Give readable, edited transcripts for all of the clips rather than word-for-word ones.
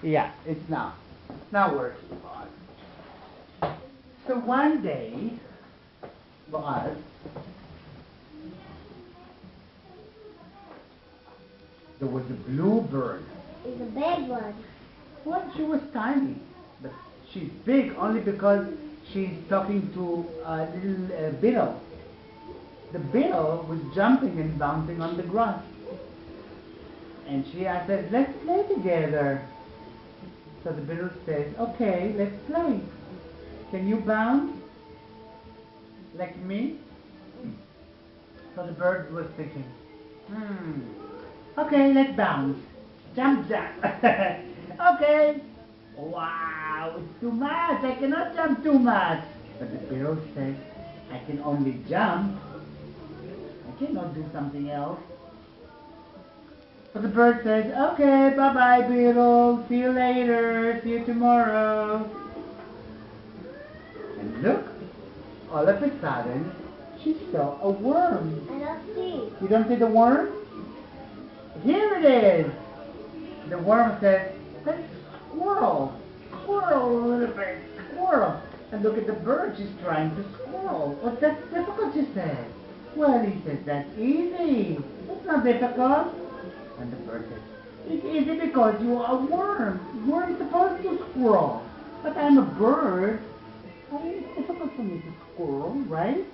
Yeah, it's now working, Boz. So one day, Boz, there was a bluebird. It's a big one. Well, she was tiny, but she's big only because she's talking to a little beetle. The beetle was jumping and bouncing on the grass. And she said, let's play together. So the beetle says, okay, let's play. Can you bounce like me? So the bird was thinking, okay, let's bounce. Jump, jump. Okay. Wow, it's too much. I cannot jump too much. But the beetle says, I can only jump. I cannot do something else. So the bird says, okay, bye-bye, beetle. See you later. See you tomorrow. And look, all of a sudden, she saw a worm. I don't see. You don't see the worm? Here it is. The worm says, that's squirrel. Squirrel, little bit. Squirrel. And look at the bird. She's trying to squirrel. What's that difficult, she said. Well, he says, that's easy. It's not difficult. And the bird says, it's easy because you are a worm. Worm's supposed to squirrel. But I'm a bird. I mean, it's difficult for me to squirrel, right?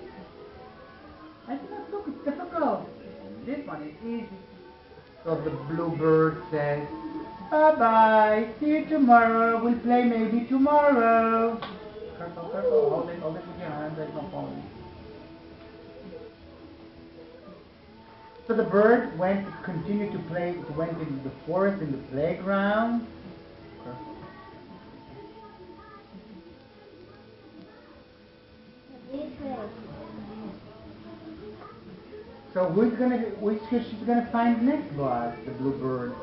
I said, look, it's difficult. And this one is easy. So the bluebird says, bye-bye. See you tomorrow. We'll play maybe tomorrow. Careful, careful. Hold it with your hands. There's no falling. So the bird went to continue to play. It went into the forest, in the playground. So which she's gonna find next, Boz? The bluebird.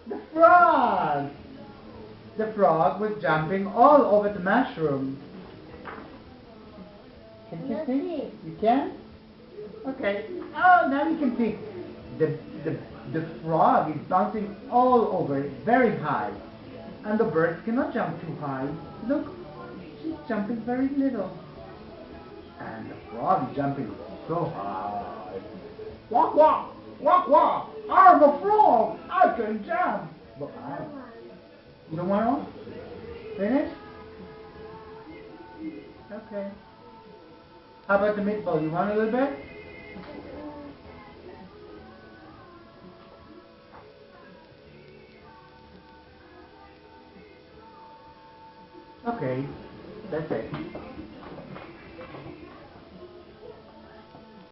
The frog. The frog was jumping all over the mushroom. Can you see? You can? Okay. Oh, now you can see. The frog is bouncing all over. It's very high. And the birds cannot jump too high. Look, she's jumping very little. And the frog is jumping so high. Walk, walk, walk, walk. I'm a frog. I can jump. But you don't want to finish? Okay. How about the meatball? You want a little bit? Okay, that's it.